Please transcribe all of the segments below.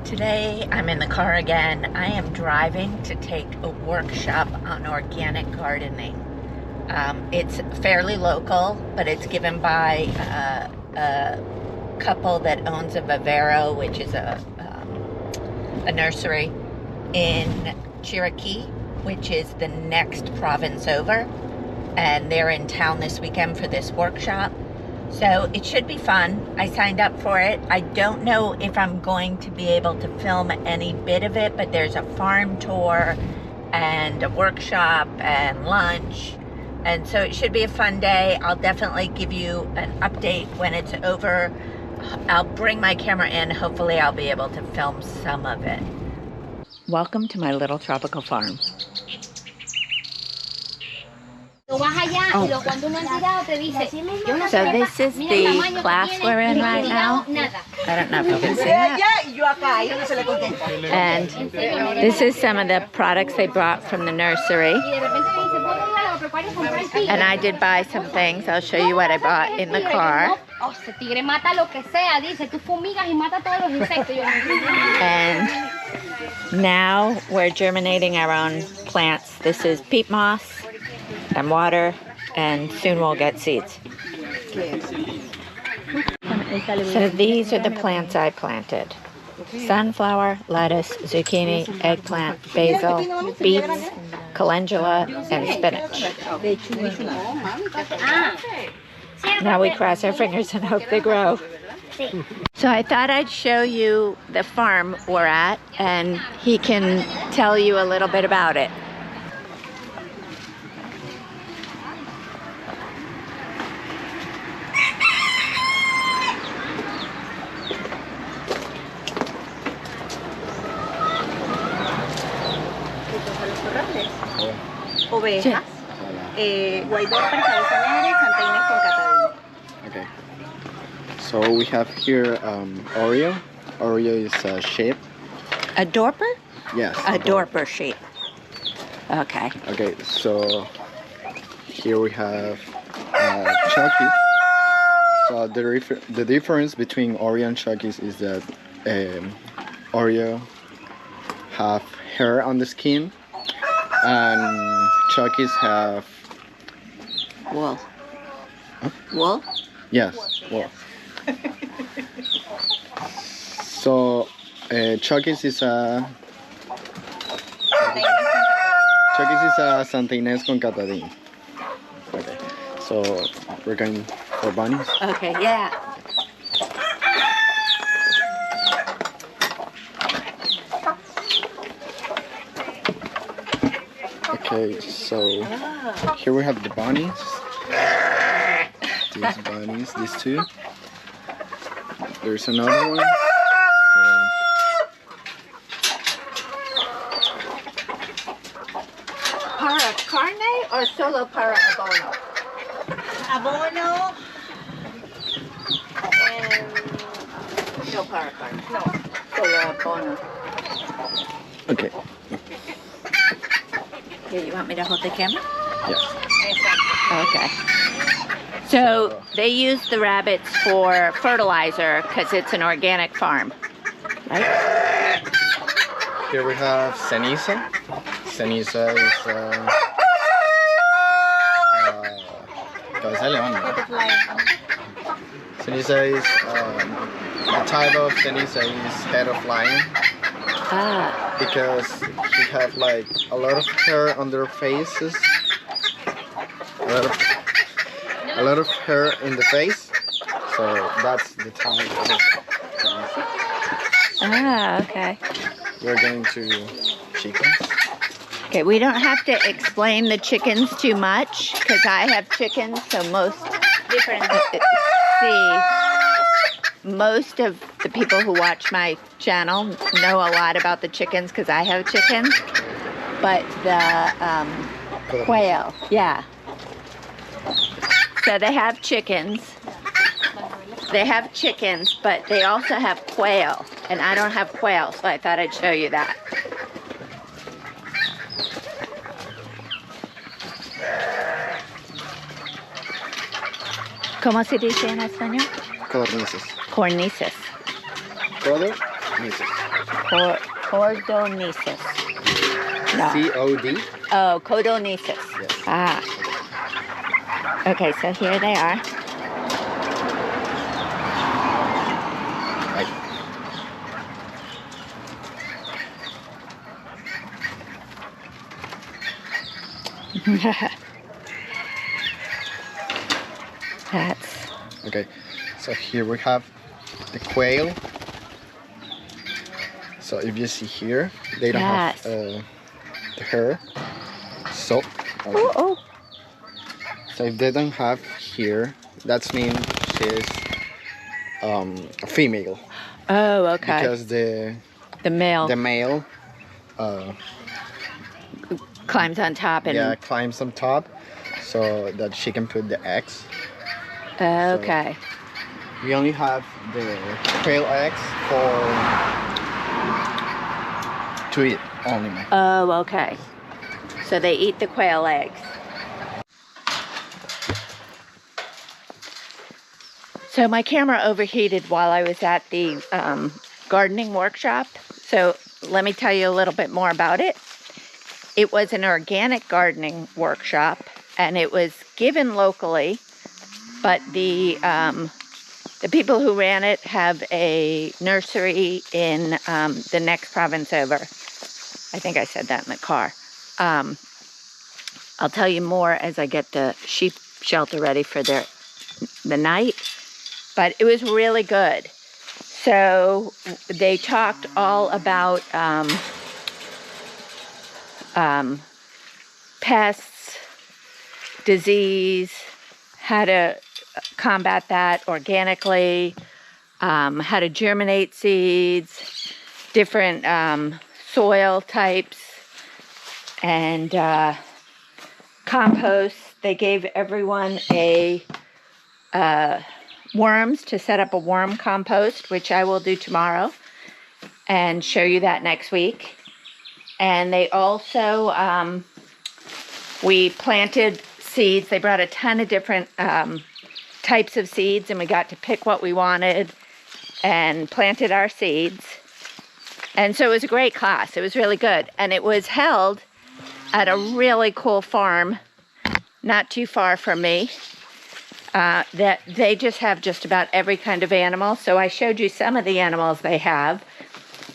Today I'm in the car again. I am driving to take a workshop on organic gardening. It's fairly local, but it's given by a couple that owns a vivero, which is a nursery in Cherokee, which is the next province over. And they're in town this weekend for this workshop. So it should be fun. I signed up for it. I don't know if I'm going to be able to film any bit of it, but there's a farm tour and a workshop and lunch. And so it should be a fun day. I'll definitely give you an update when it's over. I'll bring my camera in. Hopefully I'll be able to film some of it. Welcome to my little tropical farm. So this is the class we're in right now. I don't know if you can see that. And this is some of the products they brought from the nursery. And I did buy some things. I'll show you what I bought in the car. And now we're germinating our own plants. This is peat moss and water, and soon we'll get seeds. So these are the plants I planted. Sunflower, lettuce, zucchini, eggplant, basil, beets, calendula, and spinach. Now we cross our fingers and hope they grow. So I thought I'd show you the farm we're at, and he can tell you a little bit about it. Ovejas, guaidó, persas con catadín. Okay. So we have here Oreo. Oreo is a sheep. A dorper? Yes. A dorper sheep. Okay. Okay, so here we have Chuckies. So the difference between Oreo and Chuckies is that Oreo have hair on the skin, and Chuckies have wool. Huh? Wool? Yes, wool. So Chuckies is a Santa Ynez con catadín. Okay, so we're going for bunnies. Okay, yeah. Okay, so here we have the bunnies. These bunnies, these two. There's another one. Para carne or solo para abono? Abono and No para carne. no. Solo abono. Okay. Here, you want me to hold the camera? Yes. Okay. So they use the rabbits for fertilizer because it's an organic farm, right? Here we have ceniza. Ceniza is cabeza de león. Ceniza is the type of ceniza is head of lion. Ah. Because she have like a lot of hair on their faces, a lot of hair in the face, so that's the type of. Ah, okay. We're going to chickens. Okay, we don't have to explain the chickens too much because I have chickens, so most of the people who watch my channel know a lot about the chickens because I have chickens. But the quail, yeah. So they have chickens. They have chickens, but they also have quail. And I don't have quail, so I thought I'd show you that. ¿Cómo se dice en español? Codornices. Cornices. Brother? Cordonesis. No. C-O-D? Oh, codonesis. Yes. Ah. Okay, so here they are. Right. That's Okay, so here we have the quail. So if you see here, they don't have the hair. So, oh. so if they don't have here, that means she's a female. Oh, okay. Because the male climbs on top and climbs on top so that she can put the eggs. Okay. So we only have the quail eggs to eat only. Oh, okay. So they eat the quail eggs. So my camera overheated while I was at the gardening workshop. So let me tell you a little bit more about it. It was an organic gardening workshop, and it was given locally, but the people who ran it have a nursery in the next province over. I think I said that in the car. I'll tell you more as I get the sheep shelter ready for the night. But it was really good. So they talked all about pests, disease, how to combat that organically, how to germinate seeds, different soil types, and compost. They gave everyone worms to set up a worm compost, which I will do tomorrow and show you that next week. And they also, we planted seeds. They brought a ton of different types of seeds, and we got to pick what we wanted and planted our seeds. And so it was a great class. It was really good. And it was held at a really cool farm not too far from me. That they just have just about every kind of animal. So I showed you some of the animals they have,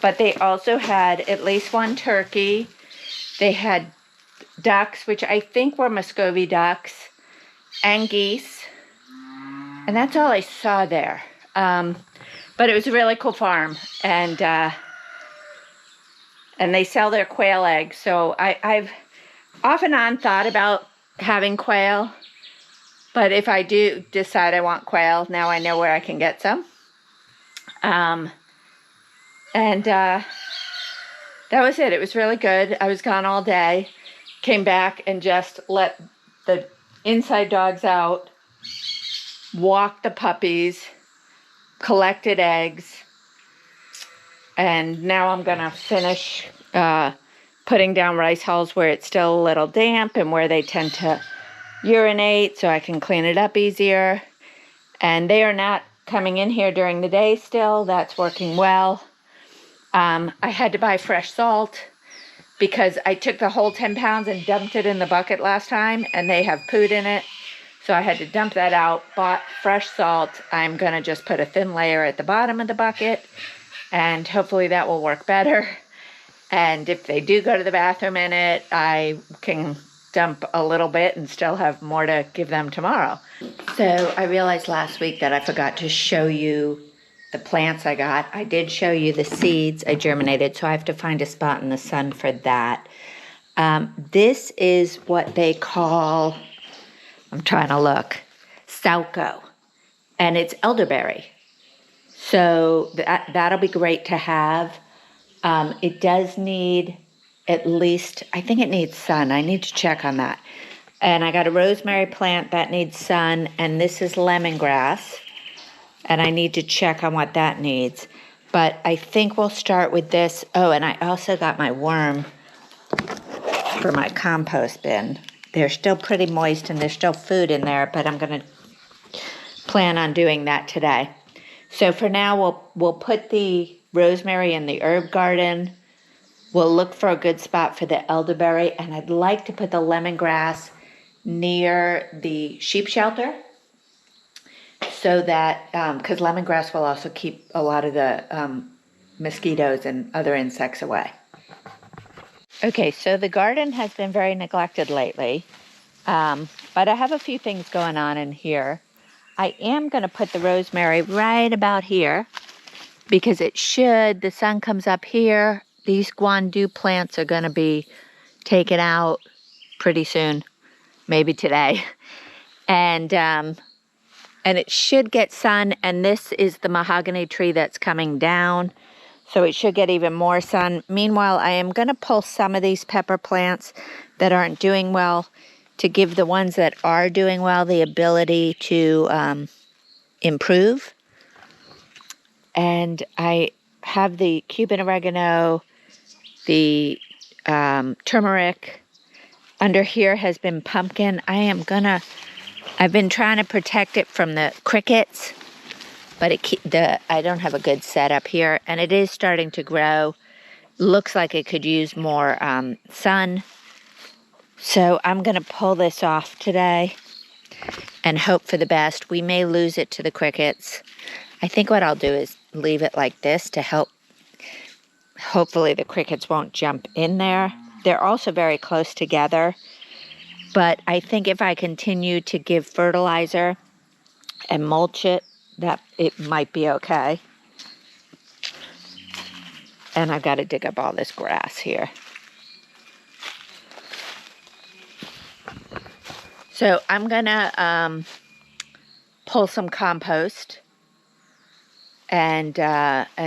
but they also had at least one turkey. They had ducks, which I think were Muscovy ducks, and geese. And that's all I saw there. But it was a really cool farm, and they sell their quail eggs. So I've off and on thought about having quail. But if I do decide I want quail, now I know where I can get some. That was it. It was really good. I was gone all day. Came back and just let the inside dogs out, walked the puppies, collected eggs, and now I'm going to finish putting down rice hulls where it's still a little damp and where they tend to urinate so I can clean it up easier. And they are not coming in here during the day still. That's working well. I had to buy fresh salt because I took the whole 10 pounds and dumped it in the bucket last time, and they have pooed in it. So I had to dump that out, bought fresh salt. I'm going to just put a thin layer at the bottom of the bucket, and hopefully that will work better. And if they do go to the bathroom in it, I can dump a little bit and still have more to give them tomorrow. So I realized last week that I forgot to show you the plants I got. I did show you the seeds I germinated, so I have to find a spot in the sun for that. This is what they call, I'm trying to look, Sauco, and it's elderberry. So that'll be great to have. It does need at least, I think it needs sun. I need to check on that. And I got a rosemary plant that needs sun, and this is lemongrass, and I need to check on what that needs. But I think we'll start with this. Oh, and I also got my worm for my compost bin. They're still pretty moist and there's still food in there, but I'm going to plan on doing that today. So for now, we'll put the rosemary in the herb garden. We'll look for a good spot for the elderberry, and I'd like to put the lemongrass near the sheep shelter so that, because lemongrass will also keep a lot of the mosquitoes and other insects away. Okay, so the garden has been very neglected lately, but I have a few things going on in here. I am going to put the rosemary right about here because it should, the sun comes up here, these guandu plants are going to be taken out pretty soon, maybe today. And it should get sun, and this is the mahogany tree that's coming down, so it should get even more sun. Meanwhile, I am going to pull some of these pepper plants that aren't doing well to give the ones that are doing well the ability to improve. And I have the Cuban oregano, the turmeric. Under here has been pumpkin. I've been trying to protect it from the crickets, but I don't have a good setup here, and it is starting to grow. Looks like it could use more sun. So I'm going to pull this off today and hope for the best. We may lose it to the crickets. I think what I'll do is leave it like this to help. Hopefully the crickets won't jump in there. They're also very close together, but I think if I continue to give fertilizer and mulch it, that it might be okay. And I've got to dig up all this grass here. So I'm gonna pull some compost and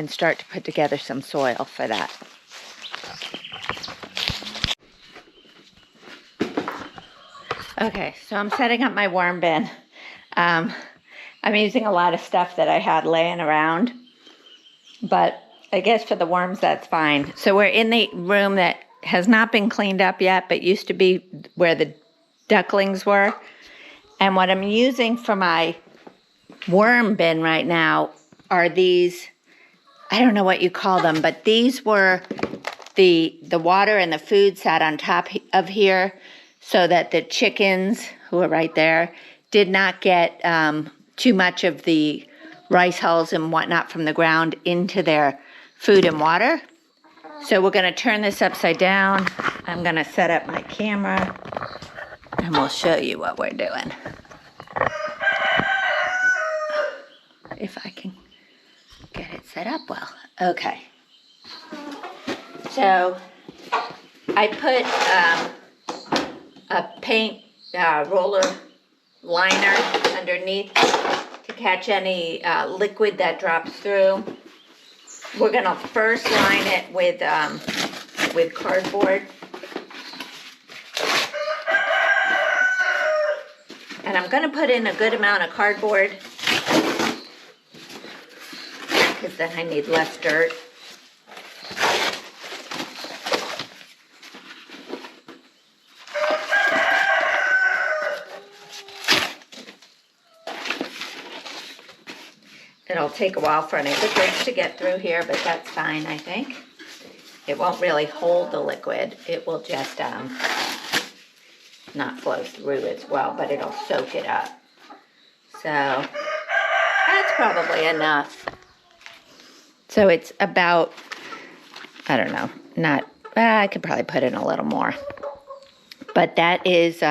start to put together some soil for that. Okay, so I'm setting up my worm bin. I'm using a lot of stuff that I had laying around, but I guess for the worms that's fine. So we're in the room that has not been cleaned up yet, but used to be where the ducklings were. And what I'm using for my worm bin right now are these, I don't know what you call them, but these were the water and the food sat on top of here so that the chickens, who are right there, did not get too much of the rice hulls and whatnot from the ground into their food and water. So we're going to turn this upside down. I'm going to set up my camera and we'll show you what we're doing. If I can get it set up well. Okay. So I put a paint roller liner underneath to catch any liquid that drops through. We're gonna first line it with cardboard. And I'm gonna put in a good amount of cardboard because then I need less dirt. It'll take a while for any liquids to get through here, but that's fine, I think. It won't really hold the liquid. It will just not flow through as well, but it'll soak it up. So that's probably enough. So it's about, I don't know, I could probably put in a little more. But that is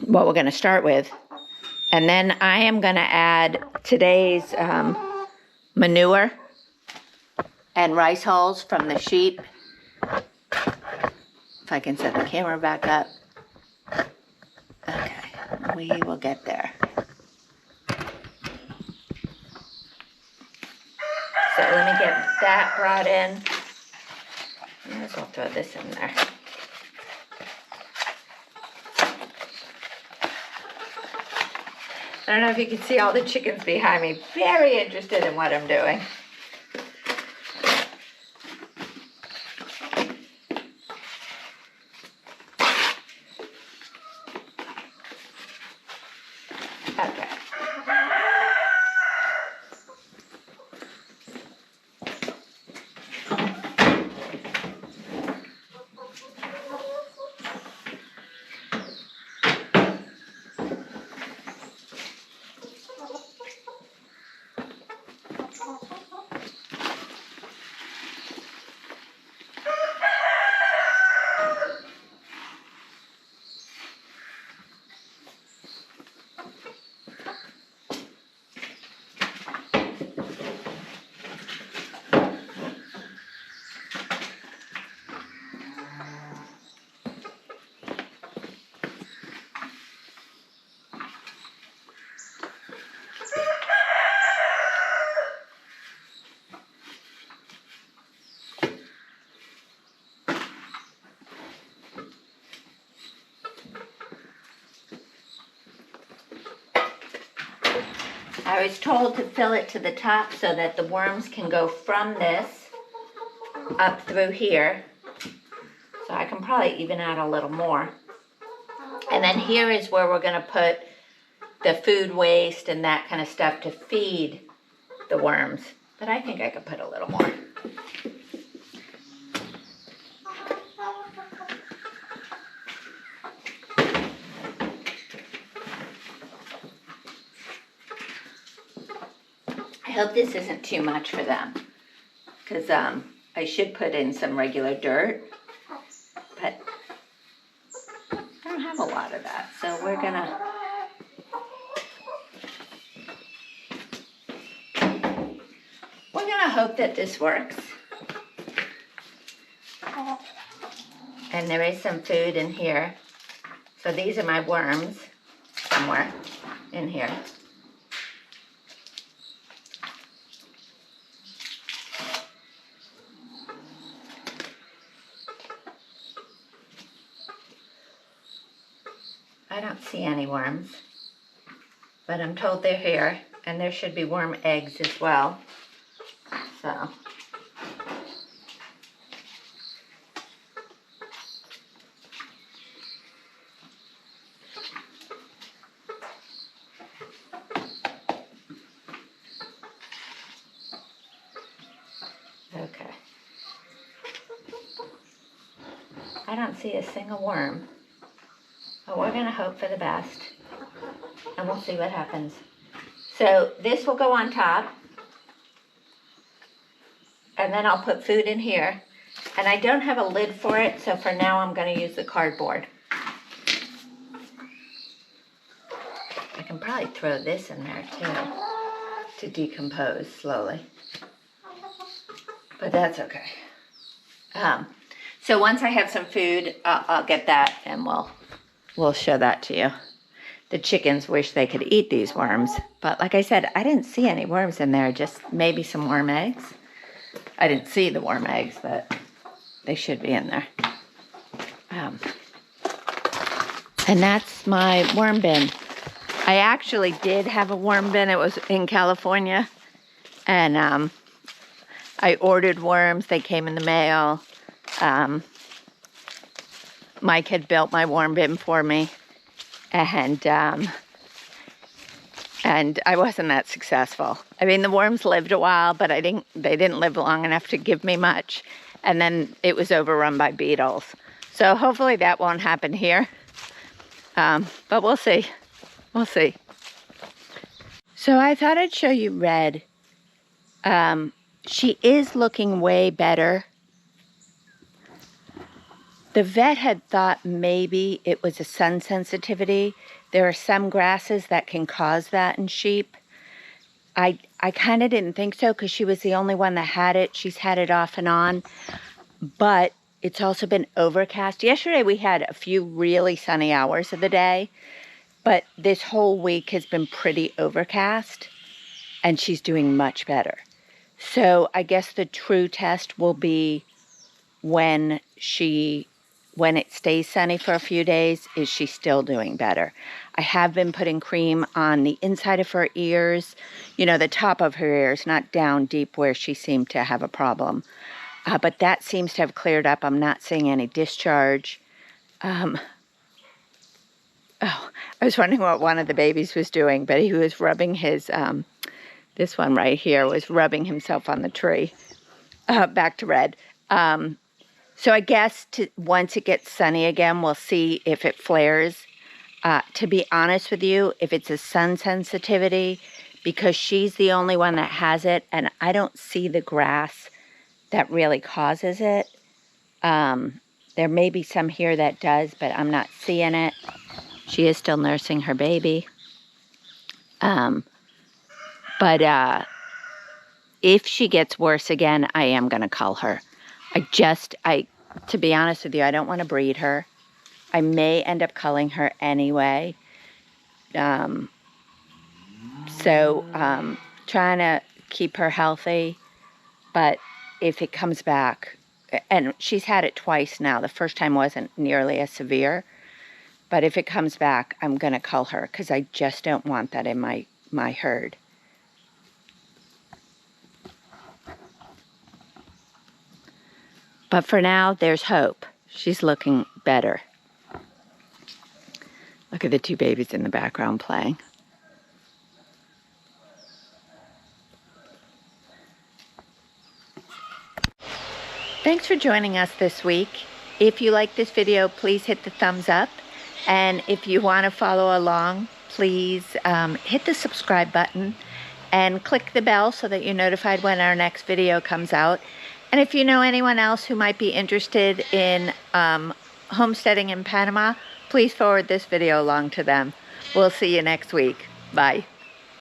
what we're going to start with. And then I am going to add today's manure and rice hulls from the sheep. If I can set the camera back up. Okay, we will get there. So let me get that brought in. Might as well throw this in there. I don't know if you can see all the chickens behind me. Very interested in what I'm doing. Okay. I was told to fill it to the top so that the worms can go from this up through here. So I can probably even add a little more. And then here is where we're gonna put the food waste and that kind of stuff to feed the worms. But I think I could put a little more. I hope this isn't too much for them, because I should put in some regular dirt, but I don't have a lot of that, so we're gonna hope that this works. And there is some food in here. So these are my worms somewhere in here. I don't see any worms, but I'm told they're here, and there should be worm eggs as well. So. Okay. I don't see a single worm, but we're gonna hope for the best, and we'll see what happens. So this will go on top, and then I'll put food in here, and I don't have a lid for it, so for now I'm gonna use the cardboard. I can probably throw this in there too to decompose slowly, but that's okay. So once I have some food, I'll get that, and we'll show that to you. The chickens wish they could eat these worms, but like I said, I didn't see any worms in there, just maybe some worm eggs. I didn't see the worm eggs, but they should be in there. And that's my worm bin. I actually did have a worm bin. It was in California, and I ordered worms. They came in the mail. Mike had built my worm bin for me, and I wasn't that successful. I mean, the worms lived a while, but they didn't live long enough to give me much, and then it was overrun by beetles. So hopefully that won't happen here, but we'll see. We'll see. So I thought I'd show you Red. She is looking way better. The vet had thought maybe it was a sun sensitivity. There are some grasses that can cause that in sheep. I kind of didn't think so because she was the only one that had it. She's had it off and on, but it's also been overcast. Yesterday we had a few really sunny hours of the day, but this whole week has been pretty overcast, and she's doing much better. So I guess the true test will be when it stays sunny for a few days, is she still doing better? I have been putting cream on the inside of her ears, the top of her ears, not down deep where she seemed to have a problem. But that seems to have cleared up. I'm not seeing any discharge. I was wondering what one of the babies was doing, but he was rubbing his, this one right here was rubbing himself on the tree. Back to Red. So I guess once it gets sunny again, we'll see if it flares. To be honest with you, if it's a sun sensitivity, because she's the only one that has it, and I don't see the grass that really causes it. There may be some here that does, but I'm not seeing it. She is still nursing her baby. But if she gets worse again, I am going to cull her. To be honest with you, I don't want to breed her. I may end up culling her anyway. Trying to keep her healthy, but if it comes back, and she's had it twice now. The first time wasn't nearly as severe, but if it comes back, I'm going to cull her because I just don't want that in my herd. But for now, there's hope. She's looking better. Look at the two babies in the background playing. Thanks for joining us this week. If you like this video, please hit the thumbs up. And if you want to follow along, please hit the subscribe button and click the bell so that you're notified when our next video comes out. And if you know anyone else who might be interested in homesteading in Panama, please forward this video along to them. We'll see you next week. Bye.